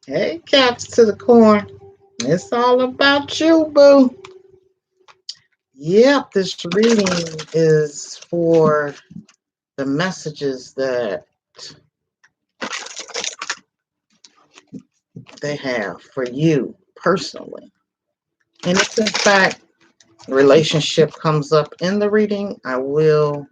Hey, caps to the corn. It's all about you, boo. Yep, this reading is for the messages that they have for you personally. And if in fact relationship comes up in the reading, I will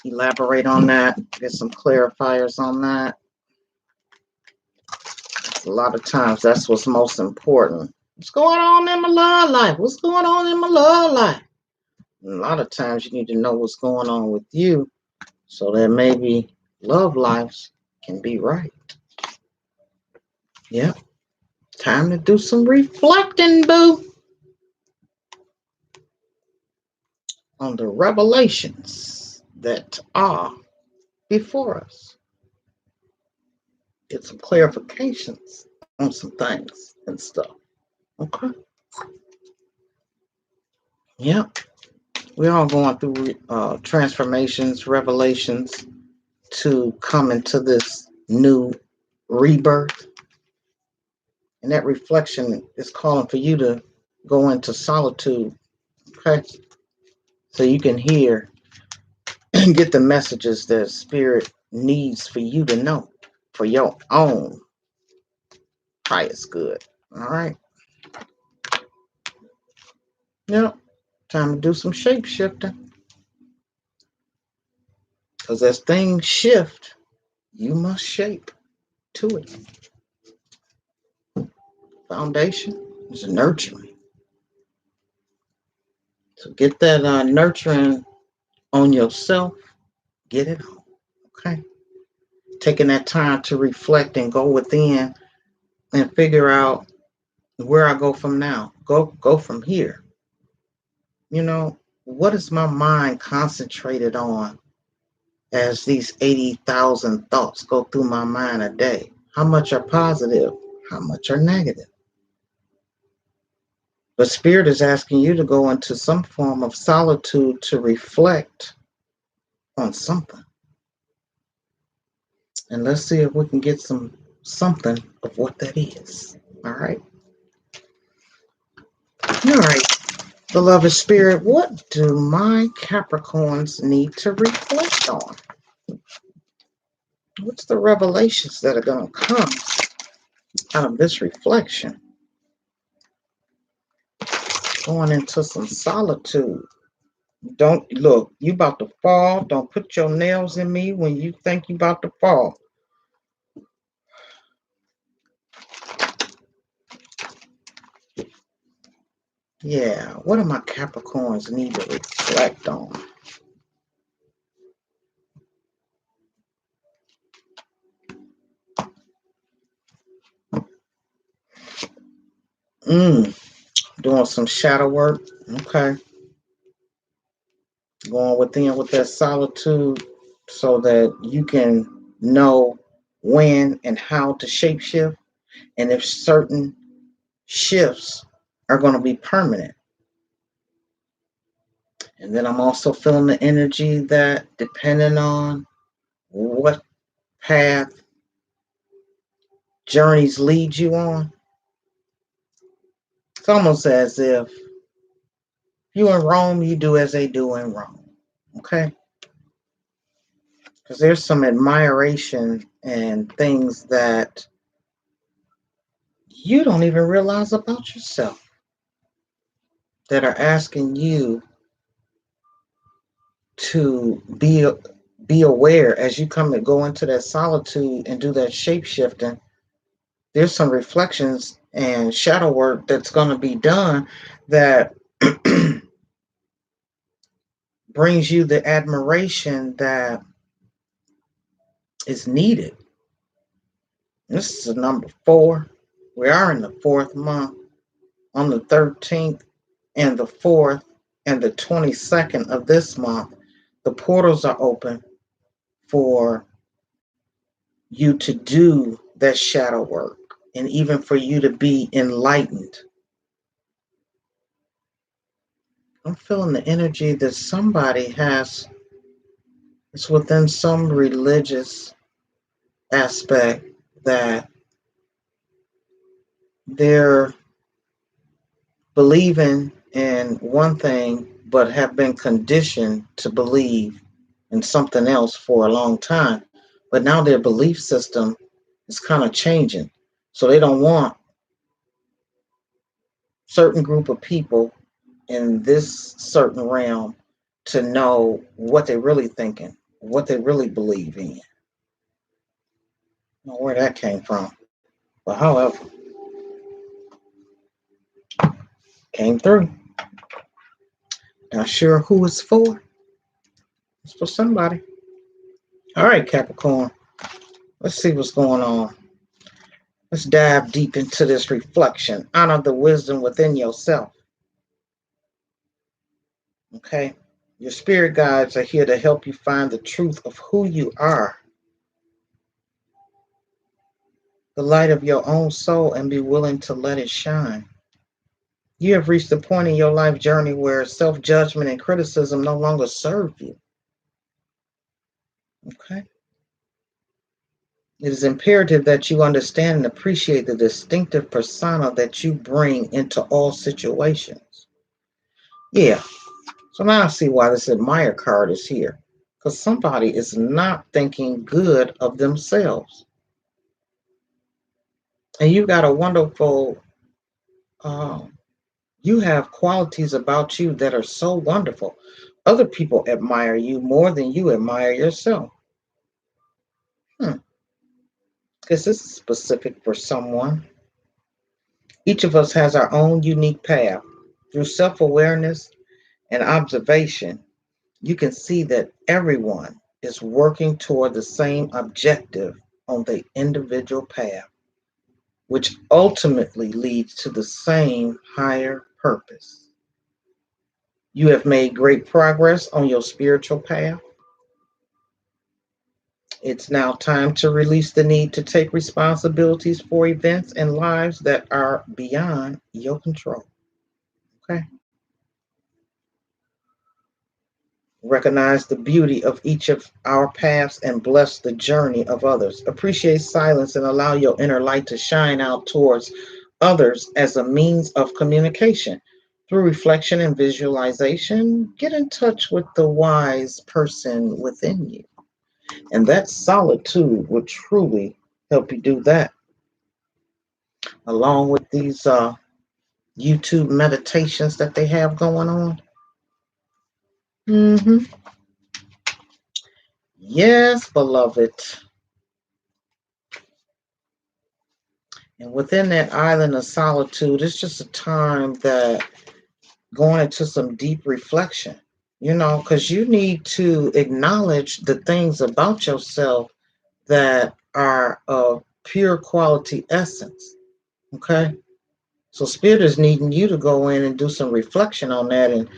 elaborate on that, get some clarifiers on that. A lot of times that's what's most important. What's going on in my love life? What's going on in my love life? And a lot of times you need to know what's going on with you so that maybe love lives can be right. Yep. Time to do some reflecting, boo, on the revelations that are before us. Get some clarifications on some things and stuff. Okay. Yep. We're all going through transformations, revelations to come into this new rebirth. And that reflection is calling for you to go into solitude. Okay. So you can hear and get the messages that spirit needs for you to know for your own highest good. All right. Yep. Time to do some shape shifting. Because as things shift, you must shape to it. Foundation is nurturing. So get that nurturing on yourself. Get it on. Okay. Taking that time to reflect and go within and figure out where I go from now. Go from here. You know, what is my mind concentrated on as these 80,000 thoughts go through my mind a day? How much are positive? How much are negative? But Spirit is asking you to go into some form of solitude to reflect on something. And let's see if we can get something of what that is. All right. All right. Beloved Spirit, what do my Capricorns need to reflect on? What's the revelations that are going to come out of this reflection? Going into some solitude. Don't look, you about to fall. Don't put your nails in me when you think you about to fall. Yeah, what do my Capricorns need to reflect on? Doing some shadow work. Okay. Going within with that solitude so that you can know when and how to shapeshift and if certain shifts are going to be permanent. And then I'm also feeling the energy that depending on what path journeys lead you on, it's almost as if you in Rome, you do as they do in Rome. Okay? Because there's some admiration and things that you don't even realize about yourself that are asking you to be aware as you come and go into that solitude and do that shape shifting. There's some reflections and shadow work that's going to be done that brings you the admiration that is needed. This is number 4. We are in the 4th month on the 13th and the 4th and the 22nd of this month. The portals are open for you to do that shadow work and even for you to be enlightened. I'm feeling the energy that somebody has, it's within some religious aspect that they're believing in one thing but have been conditioned to believe in something else for a long time. But now their belief system is kind of changing. So they don't want certain group of people in this certain realm to know what they're really thinking, what they really believe in. I don't know where that came from. But however, came through. Not sure who it's for. It's for somebody. All right, Capricorn. Let's see what's going on. Let's dive deep into this reflection. Honor the wisdom within yourself. Okay? Your spirit guides are here to help you find the truth of who you are, the light of your own soul, and be willing to let it shine. You have reached a point in your life journey where self judgment and criticism no longer serve you. Okay? It is imperative that you understand and appreciate the distinctive persona that you bring into all situations. Yeah. So now I see why this admire card is here. Because somebody is not thinking good of themselves. And you got a wonderful, you have qualities about you that are so wonderful. Other people admire you more than you admire yourself. Because this is specific for someone. Each of us has our own unique path. Through self awareness and observation, you can see that everyone is working toward the same objective on the individual path, which ultimately leads to the same higher purpose. You have made great progress on your spiritual path. It's now time to release the need to take responsibilities for events and lives that are beyond your control. Okay? Recognize the beauty of each of our paths and bless the journey of others. Appreciate silence and allow your inner light to shine out towards others as a means of communication. Through reflection and visualization, get in touch with the wise person within you. And that solitude will truly help you do that, along with these YouTube meditations that they have going on. Mm-hmm. Yes, beloved. And within that island of solitude, it's just a time that going into some deep reflection, because you need to acknowledge the things about yourself that are of pure quality essence. Okay. So spirit is needing you to go in and do some reflection on that and,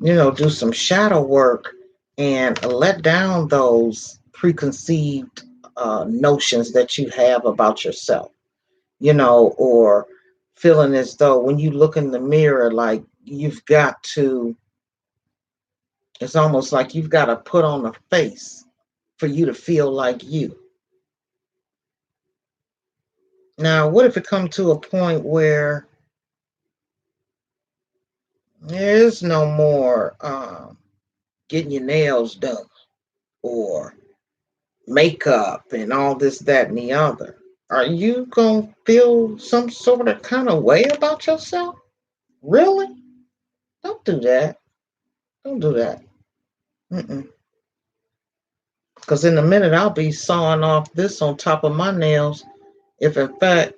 do some shadow work and let down those preconceived notions that you have about yourself, or feeling as though when you look in the mirror, like it's almost like you've got to put on a face for you to feel like you. Now, what if it come to a point where there's no more getting your nails done or makeup and all this, that, and the other? Are you going to feel some sort of kind of way about yourself? Really? Don't do that. Don't do that. Mm-mm. Because in a minute, I'll be sawing off this on top of my nails. If in fact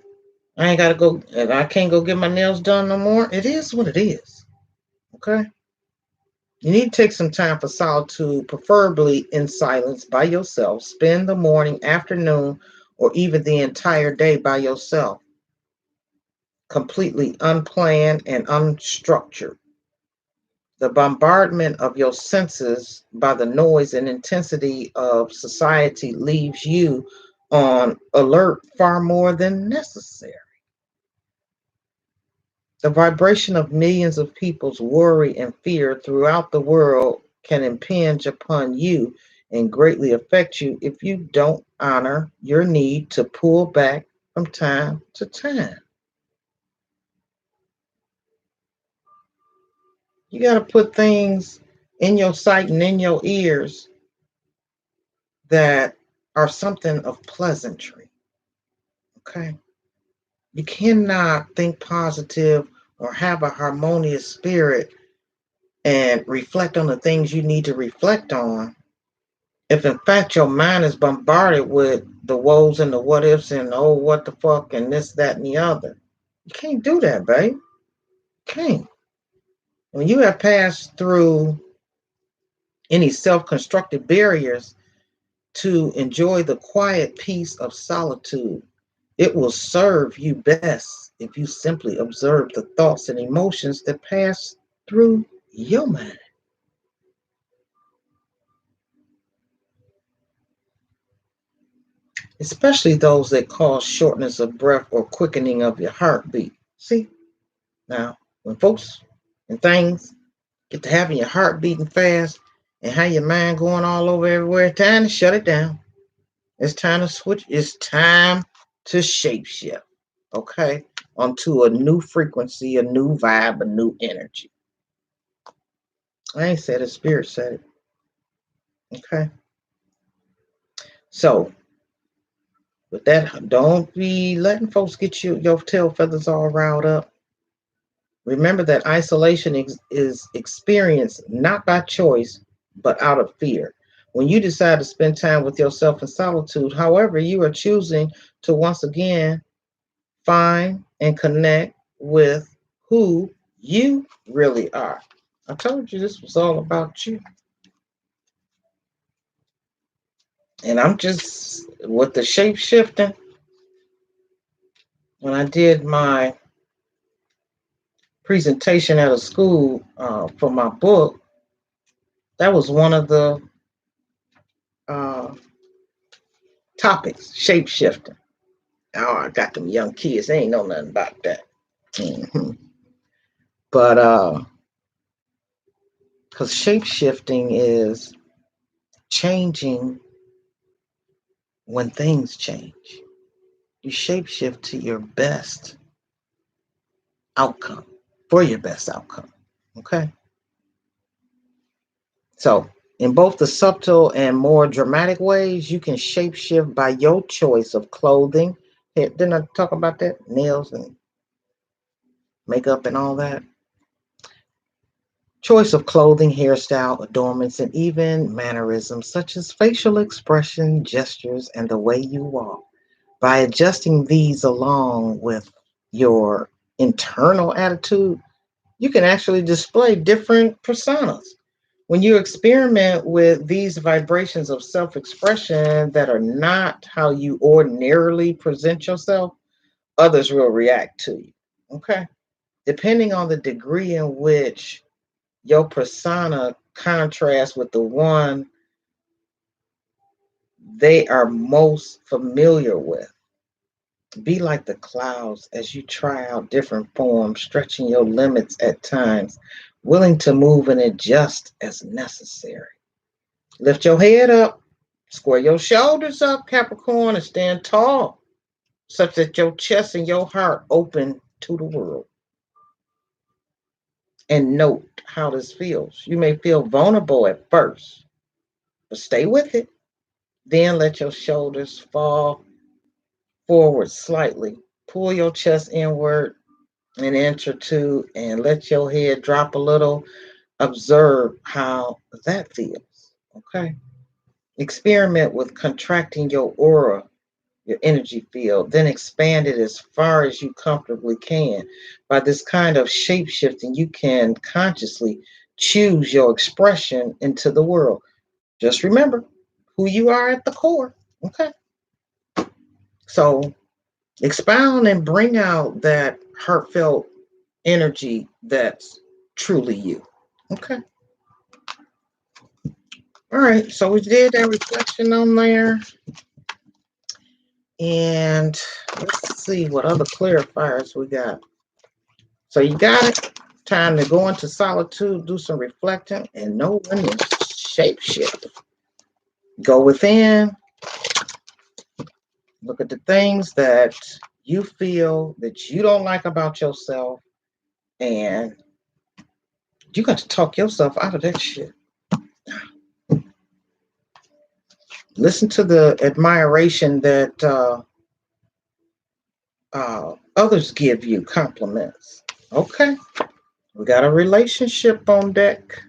I ain't got to go and I can't go get my nails done no more, it is what it is. Okay? You need to take some time for solitude, preferably in silence by yourself. Spend the morning, afternoon, or even the entire day by yourself, completely unplanned and unstructured. The bombardment of your senses by the noise and intensity of society leaves you on alert far more than necessary. The vibration of millions of people's worry and fear throughout the world can impinge upon you and greatly affect you if you don't honor your need to pull back from time to time. You got to put things in your sight and in your ears that are something of pleasantry. Okay. You cannot think positive or have a harmonious spirit and reflect on the things you need to reflect on if in fact your mind is bombarded with the woes and the what ifs and oh what the fuck and this, that, and the other. You can't do that, babe. You can't. When you have passed through any self-constructed barriers to enjoy the quiet peace of solitude, it will serve you best if you simply observe the thoughts and emotions that pass through your mind, especially those that cause shortness of breath or quickening of your heartbeat. See, now, when folks and things get to having your heart beating fast and have your mind going all over everywhere, it's time to shut it down. It's time to switch. It's time to shapeshift, okay, onto a new frequency, a new vibe, a new energy. I ain't said it, spirit said it, okay? So, with that, don't be letting folks get your tail feathers all riled up. Remember that isolation is experienced not by choice, but out of fear. When you decide to spend time with yourself in solitude, however, you are choosing to once again find and connect with who you really are. I told you this was all about you. And I'm just with the shape shifting. When I did my presentation at a school for my book, that was one of the uh, topics, shape shifting. Oh, I got them young kids. They ain't know nothing about that. Hmm. But because shape shifting is changing when things change. You shape shift to your best outcome, for your best outcome. Okay. So, in both the subtle and more dramatic ways, you can shape shift by your choice of clothing. Here, didn't I talk about that? Nails and makeup and all that. Choice of clothing, hairstyle, adornments, and even mannerisms such as facial expression, gestures, and the way you walk. By adjusting these along with your internal attitude, you can actually display different personas. When you experiment with these vibrations of self expression that are not how you ordinarily present yourself, others will react to you. Okay. Depending on the degree in which your persona contrasts with the one they are most familiar with. Be like the clouds as you try out different forms, stretching your limits at times, willing to move and adjust as necessary. Lift your head up, square your shoulders up, Capricorn, and stand tall, such that your chest and your heart open to the world. And note how this feels. You may feel vulnerable at first, but stay with it. Then let your shoulders fall forward slightly. Pull your chest inward an inch or two and let your head drop a little. Observe how that feels. Okay. Experiment with contracting your aura, your energy field, then expand it as far as you comfortably can. By this kind of shape shifting, you can consciously choose your expression into the world. Just remember who you are at the core. Okay. So expound and bring out that heartfelt energy that's truly you. Okay. All right. So we did that reflection on there. And let's see what other clarifiers we got. So you got it. Time to go into solitude, do some reflecting, and know when to shape shift. Go within, look at the things that you feel that you don't like about yourself, and you got to talk yourself out of that shit. Listen to the admiration that others give you, compliments. Okay, we got a relationship on deck,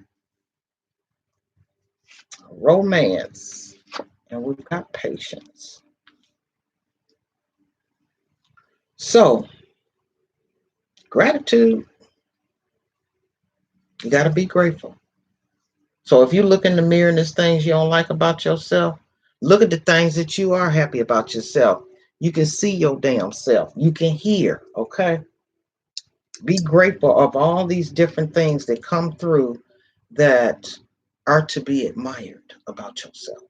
romance, and we've got patience. So, gratitude, you got to be grateful. So, if you look in the mirror and there's things you don't like about yourself, look at the things that you are happy about yourself. You can see your damn self. You can hear, okay? Be grateful of all these different things that come through that are to be admired about yourself.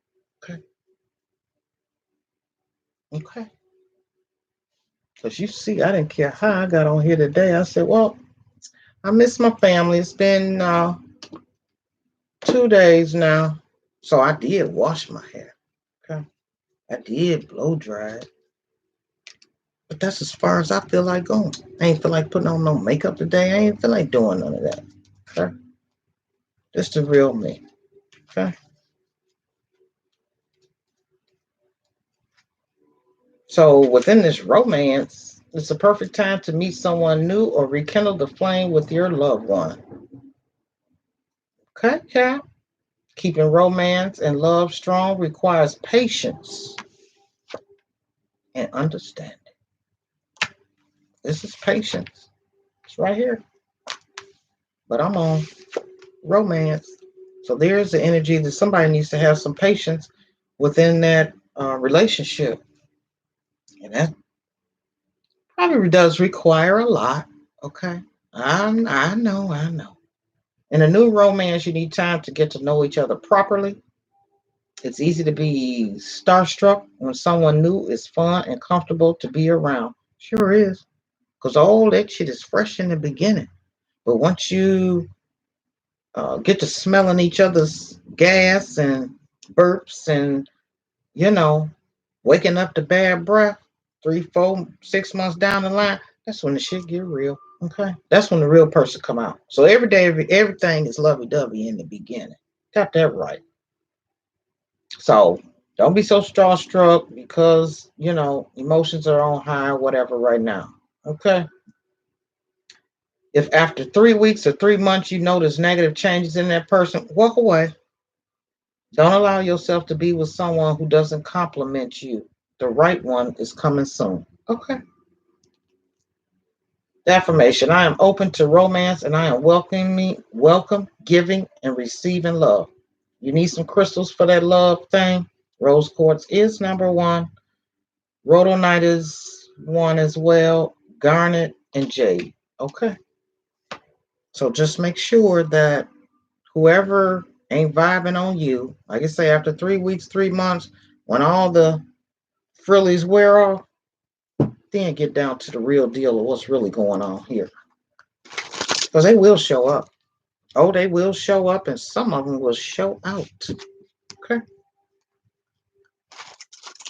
Okay. Okay. Because you see, I didn't care how I got on here today. I said, well, I miss my family. It's been 2 days now. So I did wash my hair. Okay. I did blow dry it. But that's as far as I feel like going. I ain't feel like putting on no makeup today. I ain't feel like doing none of that. Okay. This the real me. Okay. So within this romance, it's a perfect time to meet someone new or rekindle the flame with your loved one. Okay, Cap. Keeping romance and love strong requires patience and understanding. This is patience. It's right here. But I'm on romance. So there's the energy that somebody needs to have some patience within that relationship. And that probably does require a lot. Okay. I know, I know. In a new romance, you need time to get to know each other properly. It's easy to be starstruck when someone new is fun and comfortable to be around. Sure is. Because all that shit is fresh in the beginning. But once you get to smelling each other's gas and burps and, you know, waking up to bad breath 3, 4, 6 months down the line, that's when the shit get real. Okay. That's when the real person come out. So every day, everything is lovey-dovey in the beginning. Got that right. So don't be so starstruck because, emotions are on high or whatever right now. Okay. If after 3 weeks or 3 months you notice negative changes in that person, walk away. Don't allow yourself to be with someone who doesn't compliment you. The right one is coming soon. Okay. The affirmation: I am open to romance and I am welcome, giving, and receiving love. You need some crystals for that love thing. Rose quartz is number one. Rhodonite is one as well. Garnet and jade. Okay. So just make sure that whoever ain't vibing on you, like I say, after 3 weeks, 3 months, when all the frillies wear off, then get down to the real deal of what's really going on here. Because they will show up. Oh, they will show up, and some of them will show out. Okay.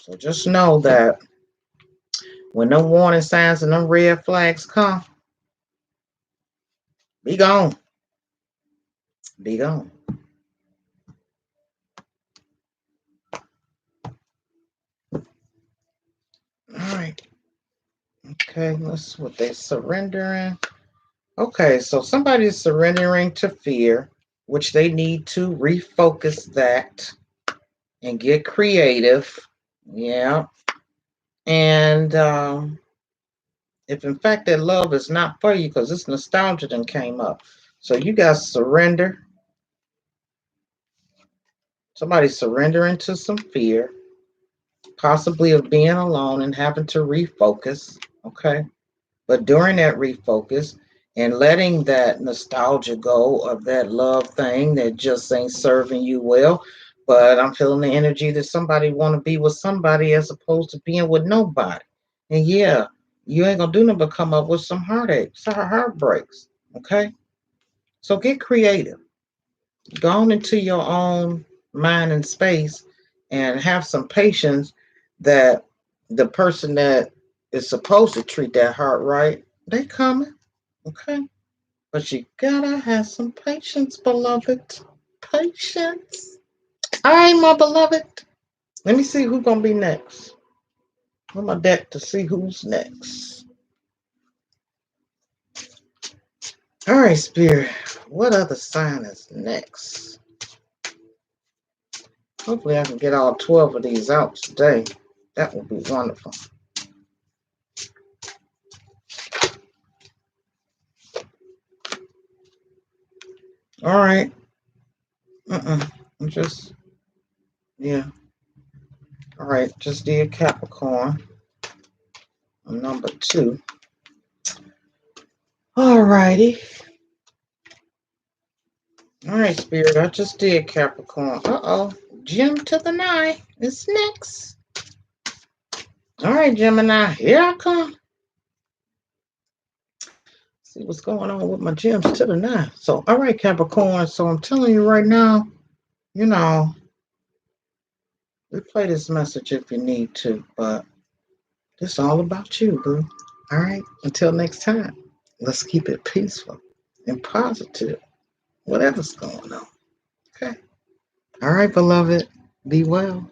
So just know that when them warning signs and them red flags come, be gone. Be gone. All right. Okay, let's what they surrendering. Okay, so somebody is surrendering to fear, which they need to refocus that and get creative. Yeah. And if in fact that love is not for you, because this nostalgia then came up. So you guys surrender. Somebody's surrendering to some fear, possibly of being alone and having to refocus. Okay. But during that refocus and letting that nostalgia go of that love thing that just ain't serving you well, but I'm feeling the energy that somebody want to be with somebody as opposed to being with nobody. And yeah, you ain't gonna do nothing but come up with some heartaches, heartbreaks. Okay, so get creative. Go on into your own mind and space and have some patience that the person that is supposed to treat that heart right, they coming. Okay. But you gotta have some patience, beloved. Patience. All right, my beloved. Let me see who's gonna be next. On my deck to see who's next. All right, Spirit. What other sign is next? Hopefully I can get all 12 of these out today. That would be wonderful. All right. I'm just, yeah. All right. Just did Capricorn. Number 2. All righty. All right, Spirit. I just did Capricorn. Uh-oh. Gem to the 9 is next. All right, Gemini. Here I come. See what's going on with my gems to the 9. So, all right, Capricorn. So I'm telling you right now, replay this message if you need to, but it's all about you, boo. All right. Until next time, let's keep it peaceful and positive, whatever's going on. Okay. All right, beloved. Be well.